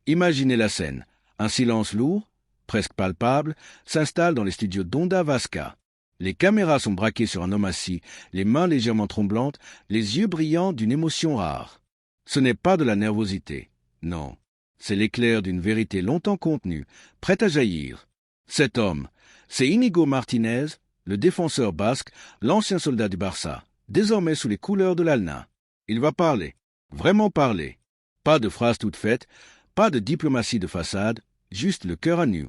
Imaginez la scène. Un silence lourd, presque palpable, s'installe dans les studios d'Onda Vasca. Les caméras sont braquées sur un homme assis, les mains légèrement tremblantes, les yeux brillants d'une émotion rare. Ce n'est pas de la nervosité, non. C'est l'éclair d'une vérité longtemps contenue, prête à jaillir. Cet homme, c'est Íñigo Martínez, le défenseur basque, l'ancien soldat du Barça, désormais sous les couleurs de l'Alna. Il va parler, vraiment parler. Pas de phrases toutes faites, pas de diplomatie de façade, juste le cœur à nu.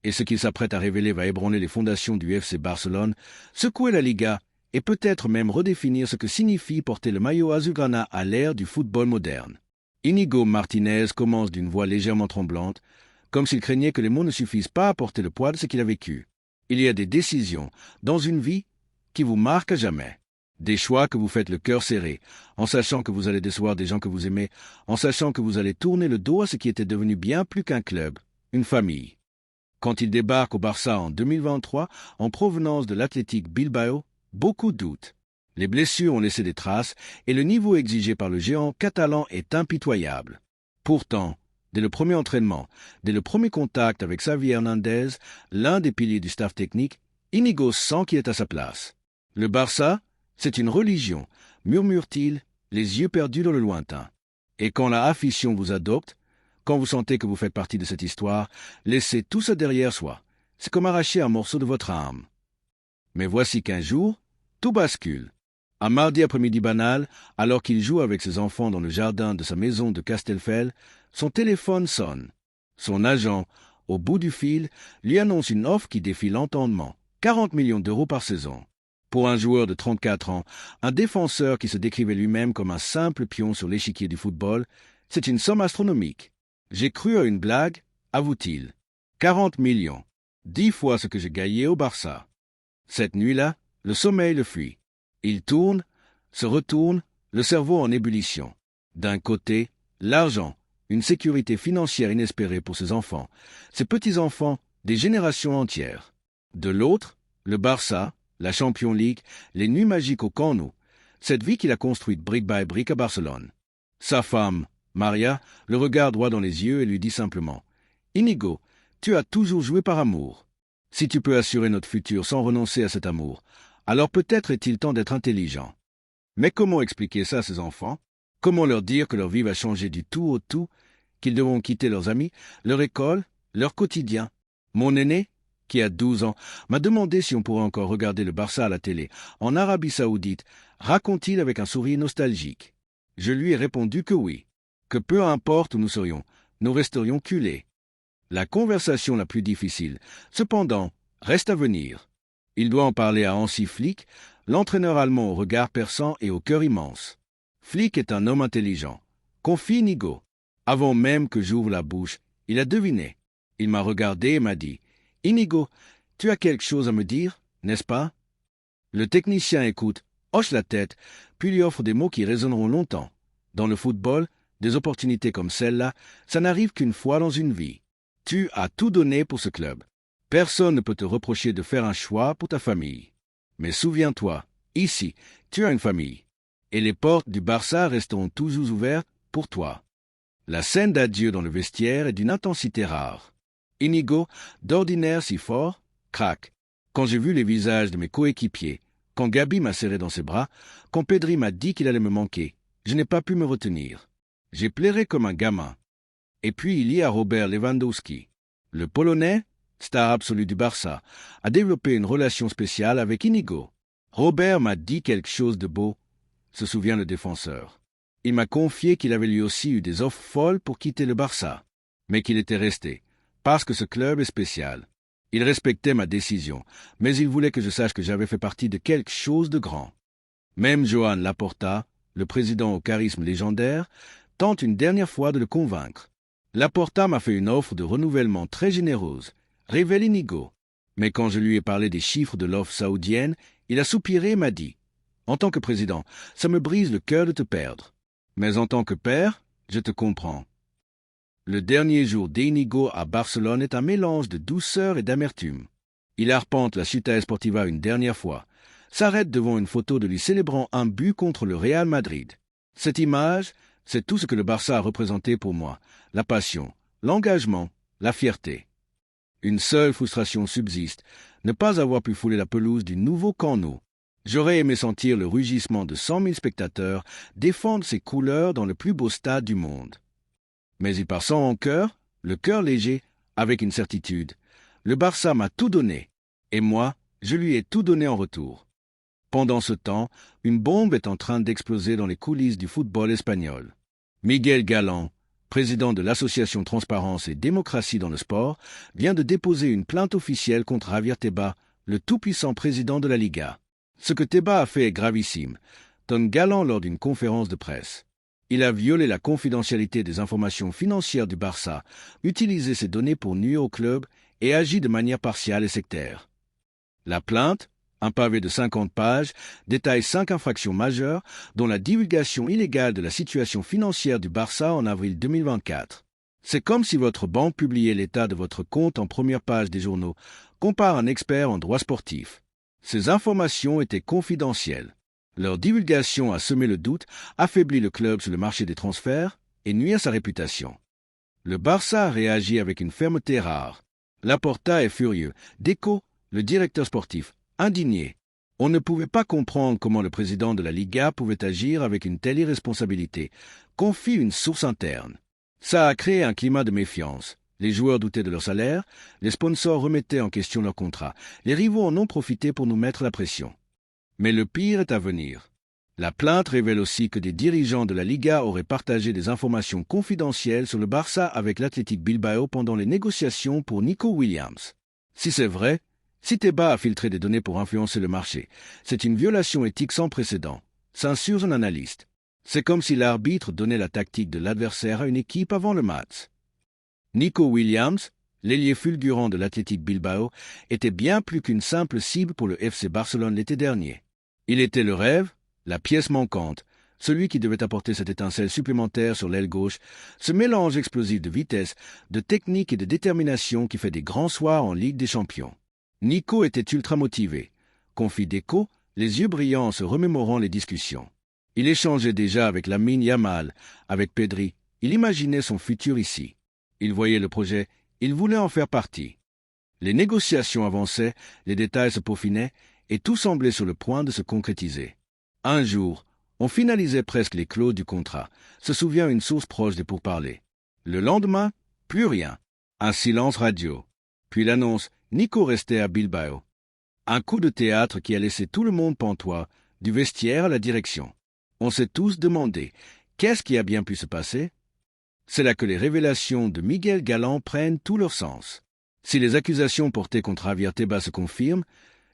Et ce qu'il s'apprête à révéler va ébranler les fondations du FC Barcelone, secouer la Liga et peut-être même redéfinir ce que signifie porter le maillot azulgrana à l'ère du football moderne. Íñigo Martínez commence d'une voix légèrement tremblante, comme s'il craignait que les mots ne suffisent pas à porter le poids de ce qu'il a vécu. Il y a des décisions, dans une vie, qui vous marquent à jamais. Des choix que vous faites le cœur serré, en sachant que vous allez décevoir des gens que vous aimez, en sachant que vous allez tourner le dos à ce qui était devenu bien plus qu'un club, une famille. Quand il débarque au Barça en 2023, en provenance de l'Athletic Bilbao, beaucoup doutent. Les blessures ont laissé des traces et le niveau exigé par le géant catalan est impitoyable. Pourtant, dès le premier entraînement, dès le premier contact avec Xavi Hernandez, l'un des piliers du staff technique, Íñigo sent qu'il est à sa place. Le Barça, c'est une religion, murmure-t-il, les yeux perdus dans le lointain. Et quand la afición vous adopte, quand vous sentez que vous faites partie de cette histoire, laissez tout ça derrière soi. C'est comme arracher un morceau de votre âme. Mais voici qu'un jour, tout bascule. Un mardi après-midi banal, alors qu'il joue avec ses enfants dans le jardin de sa maison de Castellfell, son téléphone sonne. Son agent, au bout du fil, lui annonce une offre qui défie l'entendement. 40 millions d'euros par saison. Pour un joueur de 34 ans, un défenseur qui se décrivait lui-même comme un simple pion sur l'échiquier du football, c'est une somme astronomique. J'ai cru à une blague, avoue-t-il. 40 millions. 10 fois ce que j'ai gagné au Barça. Cette nuit-là, le sommeil le fuit. Il tourne, se retourne, le cerveau en ébullition. D'un côté, l'argent, une sécurité financière inespérée pour ses enfants, ses petits-enfants, des générations entières. De l'autre, le Barça, la Champions League, les nuits magiques au Camp Nou, cette vie qu'il a construite brique by brique à Barcelone. Sa femme, Maria, le regarde droit dans les yeux et lui dit simplement « Íñigo, tu as toujours joué par amour. Si tu peux assurer notre futur sans renoncer à cet amour, alors peut-être est-il temps d'être intelligent. » Mais comment expliquer ça à ses enfants? Comment leur dire que leur vie va changer du tout au tout, qu'ils devront quitter leurs amis, leur école, leur quotidien? Mon aîné, qui a 12 ans, m'a demandé si on pourrait encore regarder le Barça à la télé, en Arabie Saoudite, raconte-t-il avec un sourire nostalgique. Je lui ai répondu que oui, que peu importe où nous serions, nous resterions culés. La conversation la plus difficile, cependant, reste à venir. Il doit en parler à Hansi Flick, l'entraîneur allemand au regard perçant et au cœur immense. Flick est un homme intelligent. Confie Íñigo. Avant même que j'ouvre la bouche, il a deviné. Il m'a regardé et m'a dit « Íñigo, tu as quelque chose à me dire, n'est-ce pas ?» Le technicien écoute, hoche la tête, puis lui offre des mots qui résonneront longtemps. Dans le football, des opportunités comme celle-là, ça n'arrive qu'une fois dans une vie. Tu as tout donné pour ce club. Personne ne peut te reprocher de faire un choix pour ta famille. Mais souviens-toi, ici, tu as une famille. Et les portes du Barça resteront toujours ouvertes pour toi. La scène d'adieu dans le vestiaire est d'une intensité rare. Íñigo, d'ordinaire si fort, craque. Quand j'ai vu les visages de mes coéquipiers, quand Gabi m'a serré dans ses bras, quand Pedri m'a dit qu'il allait me manquer, je n'ai pas pu me retenir. J'ai pleuré comme un gamin. Et puis il y a Robert Lewandowski. Le Polonais, star absolu du Barça, a développé une relation spéciale avec Íñigo. Robert m'a dit quelque chose de beau, se souvient le défenseur. Il m'a confié qu'il avait lui aussi eu des offres folles pour quitter le Barça, mais qu'il était resté, parce que ce club est spécial. Il respectait ma décision, mais il voulait que je sache que j'avais fait partie de quelque chose de grand. Même Joan Laporta, le président au charisme légendaire, tente une dernière fois de le convaincre. Laporta m'a fait une offre de renouvellement très généreuse, révèle Íñigo. Mais quand je lui ai parlé des chiffres de l'offre saoudienne, il a soupiré et m'a dit « En tant que président, ça me brise le cœur de te perdre. Mais en tant que père, je te comprends. » Le dernier jour d'Íñigo à Barcelone est un mélange de douceur et d'amertume. Il arpente la Ciutat Esportiva une dernière fois, s'arrête devant une photo de lui célébrant un but contre le Real Madrid. Cette image, c'est tout ce que le Barça a représenté pour moi. La passion, l'engagement, la fierté. Une seule frustration subsiste, ne pas avoir pu fouler la pelouse du nouveau Camp Nou. J'aurais aimé sentir le rugissement de 100 000 spectateurs défendre ses couleurs dans le plus beau stade du monde. Mais il part sans rancœur, le cœur léger, avec une certitude. Le Barça m'a tout donné, et moi, je lui ai tout donné en retour. Pendant ce temps, une bombe est en train d'exploser dans les coulisses du football espagnol. Miguel Galán, président de l'association Transparence et Démocratie dans le sport, vient de déposer une plainte officielle contre Javier Tebas, le tout-puissant président de la Liga. Ce que Tebas a fait est gravissime, tonne Galán lors d'une conférence de presse. Il a violé la confidentialité des informations financières du Barça, utilisé ces données pour nuire au club et agi de manière partiale et sectaire. La plainte, un pavé de 50 pages, détaille 5 infractions majeures, dont la divulgation illégale de la situation financière du Barça en avril 2024. C'est comme si votre banque publiait l'état de votre compte en première page des journaux, compare un expert en droit sportif. Ces informations étaient confidentielles. Leur divulgation a semé le doute, affaibli le club sur le marché des transferts et nuit à sa réputation. Le Barça a réagi avec une fermeté rare. Laporta est furieux. Deco, le directeur sportif, indigné. On ne pouvait pas comprendre comment le président de la Liga pouvait agir avec une telle irresponsabilité, confie une source interne. Ça a créé un climat de méfiance. Les joueurs doutaient de leur salaire, les sponsors remettaient en question leur contrat, les rivaux en ont profité pour nous mettre la pression. Mais le pire est à venir. La plainte révèle aussi que des dirigeants de la Liga auraient partagé des informations confidentielles sur le Barça avec l'Athletic Bilbao pendant les négociations pour Nico Williams. Si c'est vrai, si Tebas a filtré des données pour influencer le marché, c'est une violation éthique sans précédent, censure un analyste. C'est comme si l'arbitre donnait la tactique de l'adversaire à une équipe avant le match. Nico Williams, l'ailier fulgurant de l'Athletic Bilbao, était bien plus qu'une simple cible pour le FC Barcelone l'été dernier. Il était le rêve, la pièce manquante, celui qui devait apporter cette étincelle supplémentaire sur l'aile gauche, ce mélange explosif de vitesse, de technique et de détermination qui fait des grands soirs en Ligue des Champions. Nico était ultra motivé, confie Deco, les yeux brillants en se remémorant les discussions. Il échangeait déjà avec Lamine Yamal, avec Pedri, il imaginait son futur ici. Il voyait le projet, il voulait en faire partie. Les négociations avançaient, les détails se peaufinaient, et tout semblait sur le point de se concrétiser. Un jour, on finalisait presque les clauses du contrat, se souvient une source proche des pourparlers. Le lendemain, plus rien. Un silence radio. Puis l'annonce, Nico restait à Bilbao. Un coup de théâtre qui a laissé tout le monde pantois, du vestiaire à la direction. On s'est tous demandé, qu'est-ce qui a bien pu se passer? C'est là que les révélations de Miguel Galán prennent tout leur sens. Si les accusations portées contre Javier Tebas se confirment,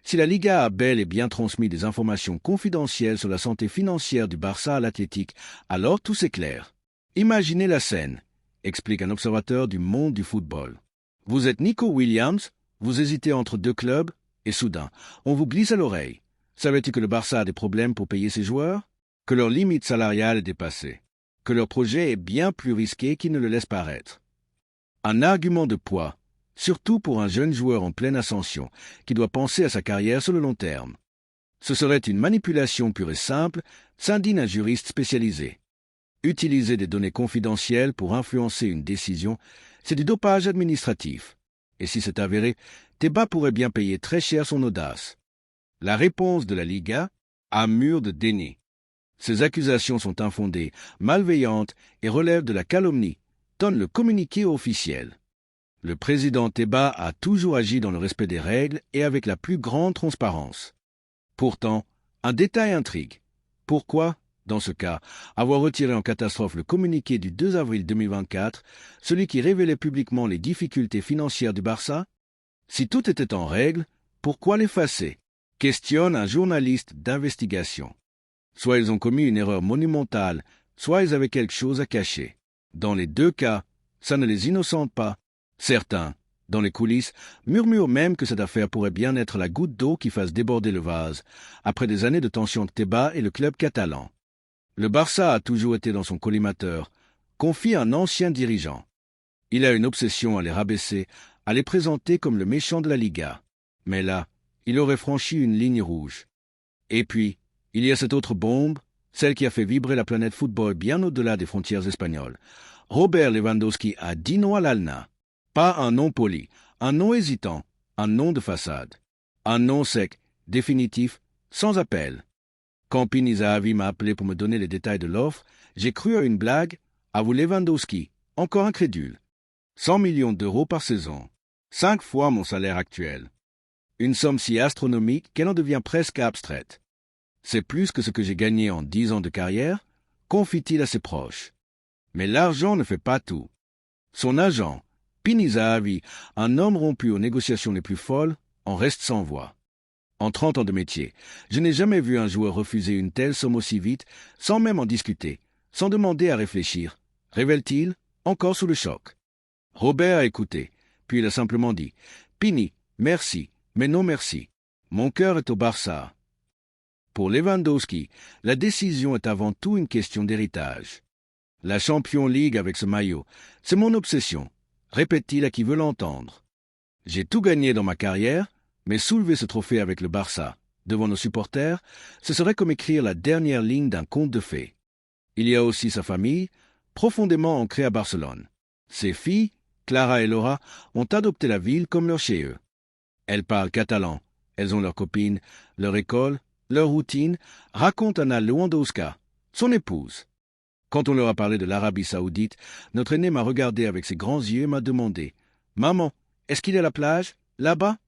si la Liga a bel et bien transmis des informations confidentielles sur la santé financière du Barça à l'Athletic, alors tout s'éclaire. Imaginez la scène, explique un observateur du monde du football. Vous êtes Nico Williams, vous hésitez entre deux clubs, et soudain, on vous glisse à l'oreille. Savais-tu que le Barça a des problèmes pour payer ses joueurs? Que leur limite salariale est dépassée? Que leur projet est bien plus risqué qu'il ne le laisse paraître? Un argument de poids, surtout pour un jeune joueur en pleine ascension, qui doit penser à sa carrière sur le long terme. Ce serait une manipulation pure et simple, s'indigne un juriste spécialisé. Utiliser des données confidentielles pour influencer une décision, c'est du dopage administratif. Et si c'est avéré, Tebas pourrait bien payer très cher son audace. La réponse de la Liga, un mur de déni. Ces accusations sont infondées, malveillantes et relèvent de la calomnie, donne le communiqué officiel. Le président Tebas a toujours agi dans le respect des règles et avec la plus grande transparence. Pourtant, un détail intrigue. Pourquoi, dans ce cas, avoir retiré en catastrophe le communiqué du 2 avril 2024, celui qui révélait publiquement les difficultés financières du Barça? Si tout était en règle, pourquoi l'effacer? Questionne un journaliste d'investigation. Soit ils ont commis une erreur monumentale, soit ils avaient quelque chose à cacher. Dans les deux cas, ça ne les innocente pas. Certains, dans les coulisses, murmurent même que cette affaire pourrait bien être la goutte d'eau qui fasse déborder le vase, après des années de tension de Tebas et le club catalan. Le Barça a toujours été dans son collimateur, confie un ancien dirigeant. Il a une obsession à les rabaisser, à les présenter comme le méchant de la Liga. Mais là, il aurait franchi une ligne rouge. Et puis, il y a cette autre bombe, celle qui a fait vibrer la planète football bien au-delà des frontières espagnoles. Robert Lewandowski a dit non à l'Al-Nassr. Pas un non poli, un non hésitant, un non de façade. Un non sec, définitif, sans appel. Quand Pini Zahavi m'a appelé pour me donner les détails de l'offre, j'ai cru à une blague, avoue Lewandowski, encore incrédule. 100 millions d'euros par saison. 5 fois mon salaire actuel. Une somme si astronomique qu'elle en devient presque abstraite. C'est plus que ce que j'ai gagné en 10 ans de carrière, confie-t-il à ses proches. Mais l'argent ne fait pas tout. Son agent, Pini Zahavi, un homme rompu aux négociations les plus folles, en reste sans voix. En 30 ans de métier, je n'ai jamais vu un joueur refuser une telle somme aussi vite, sans même en discuter, sans demander à réfléchir, révèle-t-il, encore sous le choc. Robert a écouté, puis il a simplement dit « Pini, merci, mais non merci. Mon cœur est au Barça. » Pour Lewandowski, la décision est avant tout une question d'héritage. La Champions League avec ce maillot, c'est mon obsession, répète-t-il à qui veut l'entendre. J'ai tout gagné dans ma carrière, mais soulever ce trophée avec le Barça, devant nos supporters, ce serait comme écrire la dernière ligne d'un conte de fées. Il y a aussi sa famille, profondément ancrée à Barcelone. Ses filles, Clara et Laura, ont adopté la ville comme leur chez eux. Elles parlent catalan, elles ont leurs copines, leur école, leur routine, raconte Anna Lewandowska, son épouse. Quand on leur a parlé de l'Arabie Saoudite, notre aîné m'a regardé avec ses grands yeux et m'a demandé « Maman, est-ce qu'il y a la plage, là-bas ?»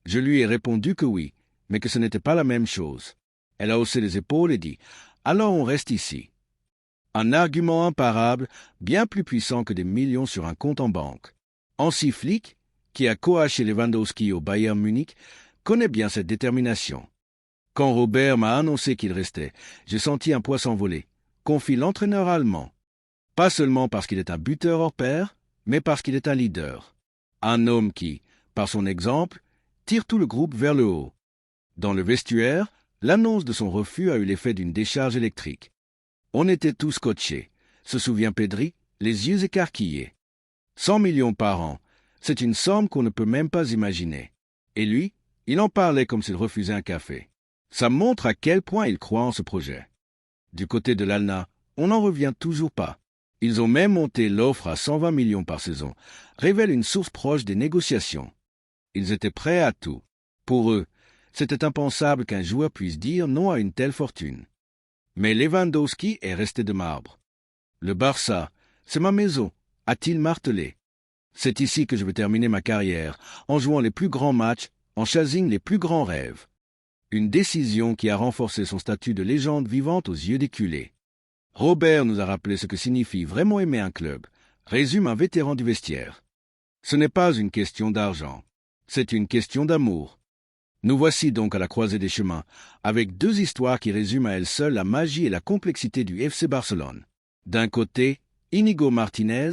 Je lui ai répondu que oui, mais que ce n'était pas la même chose. Elle a haussé les épaules et dit « Alors on reste ici. » Un argument imparable, bien plus puissant que des millions sur un compte en banque. Hansi Flick, qui a coaché Lewandowski au Bayern Munich, connaît bien cette détermination. Quand Robert m'a annoncé qu'il restait, j'ai senti un poids s'envoler, confie l'entraîneur allemand. Pas seulement parce qu'il est un buteur hors pair, mais parce qu'il est un leader. Un homme qui, par son exemple, tire tout le groupe vers le haut. Dans le vestiaire, l'annonce de son refus a eu l'effet d'une décharge électrique. On était tous scotchés, se souvient Pedri, les yeux écarquillés. 100 millions par an, c'est une somme qu'on ne peut même pas imaginer. Et lui, il en parlait comme s'il refusait un café. Ça montre à quel point il croit en ce projet. Du côté de l'Al-Nassr, on n'en revient toujours pas. Ils ont même monté l'offre à 120 millions par saison, révèle une source proche des négociations. Ils étaient prêts à tout. Pour eux, c'était impensable qu'un joueur puisse dire non à une telle fortune. Mais Lewandowski est resté de marbre. Le Barça, c'est ma maison, a-t-il martelé. C'est ici que je veux terminer ma carrière, en jouant les plus grands matchs, en chasing les plus grands rêves. Une décision qui a renforcé son statut de légende vivante aux yeux des culés. Robert nous a rappelé ce que signifie vraiment aimer un club, résume un vétéran du vestiaire. Ce n'est pas une question d'argent, c'est une question d'amour. Nous voici donc à la croisée des chemins, avec deux histoires qui résument à elles seules la magie et la complexité du FC Barcelone. D'un côté, Íñigo Martínez,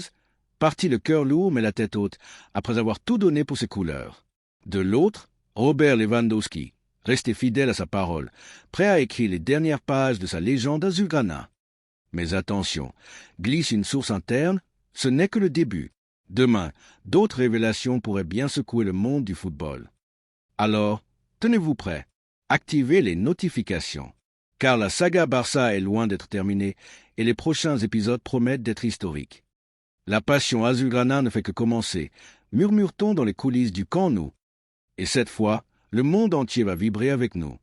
parti le cœur lourd mais la tête haute, après avoir tout donné pour ses couleurs. De l'autre, Robert Lewandowski, resté fidèle à sa parole, prêt à écrire les dernières pages de sa légende azulgrana. Mais attention, glisse une source interne, ce n'est que le début. Demain, d'autres révélations pourraient bien secouer le monde du football. Alors, tenez-vous prêts, activez les notifications, car la saga Barça est loin d'être terminée et les prochains épisodes promettent d'être historiques. La passion azulgrana ne fait que commencer, murmure-t-on dans les coulisses du Camp Nou. Et cette fois, le monde entier va vibrer avec nous.